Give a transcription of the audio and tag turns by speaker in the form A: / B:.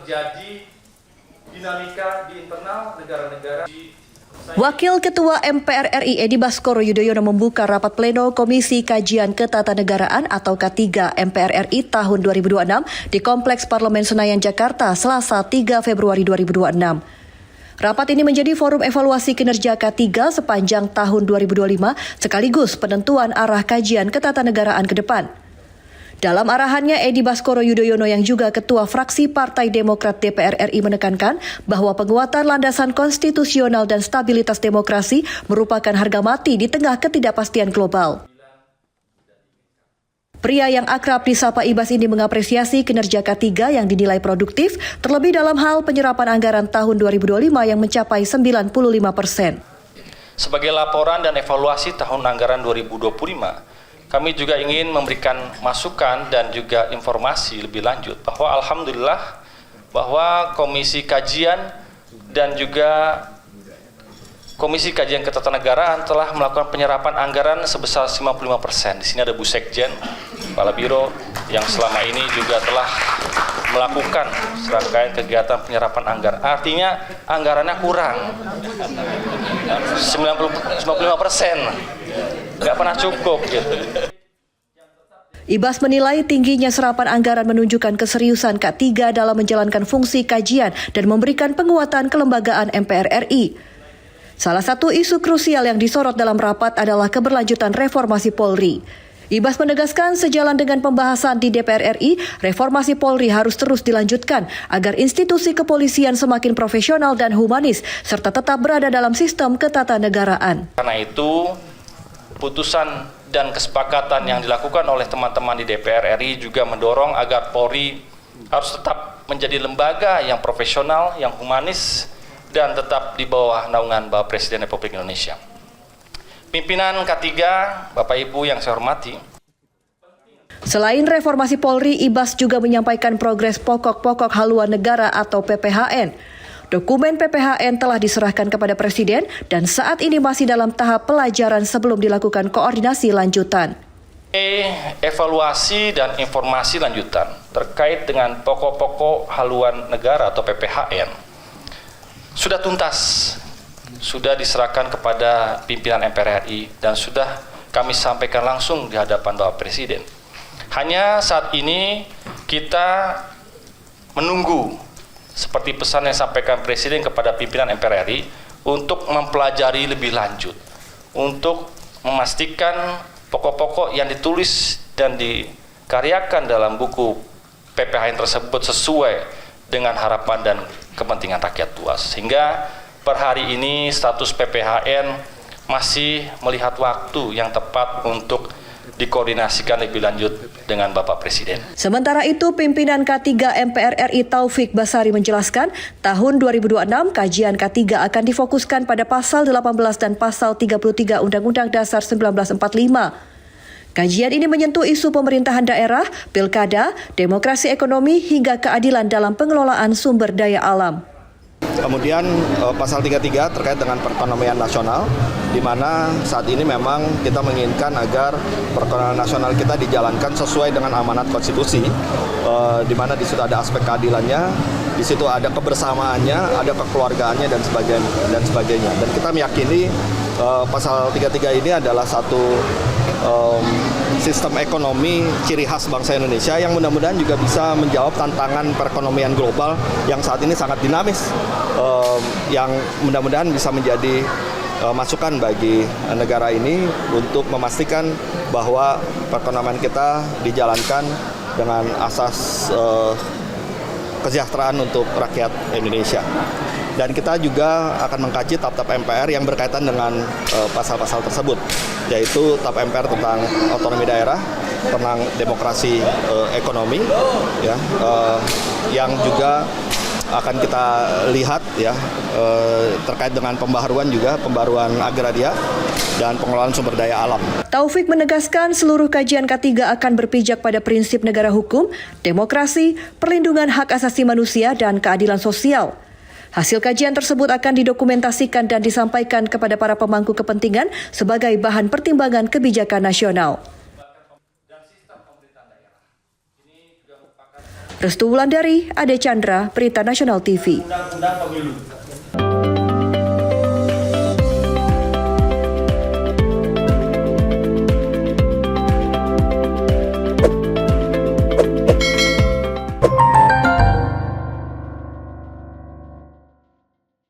A: terjadi dinamika di internal negara-negara.
B: Wakil Ketua MPR RI Edi Baskoro Yudhoyono membuka rapat pleno Komisi Kajian Ketatanegaraan atau K3 MPR RI tahun 2026 di Kompleks Parlemen Senayan, Jakarta, Selasa 3 Februari 2026. Rapat ini menjadi forum evaluasi kinerja K3 sepanjang tahun 2025 sekaligus penentuan arah kajian ketatanegaraan ke depan. Dalam arahannya, Edi Baskoro Yudhoyono yang juga Ketua Fraksi Partai Demokrat DPR RI menekankan bahwa penguatan landasan konstitusional dan stabilitas demokrasi merupakan harga mati di tengah ketidakpastian global. Pria yang akrab disapa Ibas ini mengapresiasi kinerja K3 yang dinilai produktif, terlebih dalam hal penyerapan anggaran tahun 2025 yang mencapai 95%.
A: Sebagai laporan dan evaluasi tahun anggaran 2025, kami juga ingin memberikan masukan dan juga informasi lebih lanjut bahwa alhamdulillah bahwa Komisi Kajian dan juga Komisi Kajian Ketatanegaraan telah melakukan penyerapan anggaran sebesar 55%. Di sini ada Bu Sekjen, Kepala Biro yang selama ini juga telah melakukan serangkaian kegiatan penyerapan anggaran. Artinya anggarannya kurang 55%. Nggak pernah cukup gitu.
B: Ibas menilai tingginya serapan anggaran menunjukkan keseriusan K3 dalam menjalankan fungsi kajian dan memberikan penguatan kelembagaan MPR RI. Salah satu isu krusial yang disorot dalam rapat adalah keberlanjutan reformasi Polri. Ibas menegaskan sejalan dengan pembahasan di DPR RI, reformasi Polri harus terus dilanjutkan agar institusi kepolisian semakin profesional dan humanis serta tetap berada dalam sistem ketatanegaraan.
A: Karena itu, putusan dan kesepakatan yang dilakukan oleh teman-teman di DPR RI juga mendorong agar Polri harus tetap menjadi lembaga yang profesional, yang humanis, dan tetap di bawah naungan Bapak Presiden Republik Indonesia. Pimpinan K3, Bapak Ibu yang saya hormati.
B: Selain reformasi Polri, Ibas juga menyampaikan progres pokok-pokok haluan negara atau PPHN. Dokumen PPHN telah diserahkan kepada Presiden dan saat ini masih dalam tahap pelajaran sebelum dilakukan koordinasi lanjutan.
A: Evaluasi dan informasi lanjutan terkait dengan pokok-pokok haluan negara atau PPHN sudah tuntas, sudah diserahkan kepada pimpinan MPR RI dan sudah kami sampaikan langsung di hadapan Bapak Presiden. Hanya saat ini kita menunggu seperti pesan yang disampaikan Presiden kepada pimpinan MPR RI untuk mempelajari lebih lanjut, untuk memastikan pokok-pokok yang ditulis dan dikaryakan dalam buku PPHN tersebut sesuai dengan harapan dan kepentingan rakyat luas. Sehingga per hari ini status PPHN masih melihat waktu yang tepat untuk dikoordinasikan lebih lanjut dengan Bapak Presiden.
B: Sementara itu, pimpinan K3 MPR RI Taufik Basari menjelaskan, tahun 2026 kajian K3 akan difokuskan pada pasal 18 dan pasal 33 Undang-Undang Dasar 1945. Kajian ini menyentuh isu pemerintahan daerah, pilkada, demokrasi ekonomi, hingga keadilan dalam pengelolaan sumber daya alam.
C: Kemudian pasal 33 terkait dengan perekonomian nasional, di mana saat ini memang kita menginginkan agar perekonomian nasional kita dijalankan sesuai dengan amanat konstitusi, di mana di situ ada aspek keadilannya, di situ ada kebersamaannya, ada kekeluargaannya dan sebagainya. Dan kita meyakini pasal 33 ini adalah satu sistem ekonomi ciri khas bangsa Indonesia yang mudah-mudahan juga bisa menjawab tantangan perekonomian global yang saat ini sangat dinamis, yang mudah-mudahan bisa menjadi masukan bagi negara ini untuk memastikan bahwa perekonomian kita dijalankan dengan asas kesejahteraan untuk rakyat Indonesia. Dan kita juga akan mengkaji tap-tap MPR yang berkaitan dengan pasal-pasal tersebut, yaitu tap MPR tentang otonomi daerah, tentang demokrasi ekonomi, ya, yang juga akan kita lihat ya terkait dengan pembaharuan agraria dan pengelolaan sumber daya alam.
B: Taufik menegaskan seluruh kajian K3 akan berpijak pada prinsip negara hukum, demokrasi, perlindungan hak asasi manusia, dan keadilan sosial. Hasil kajian tersebut akan didokumentasikan dan disampaikan kepada para pemangku kepentingan sebagai bahan pertimbangan kebijakan nasional. Restu Wulandari, Ade Chandra, Berita Nasional TV.
D: Undang-undang Pemilu.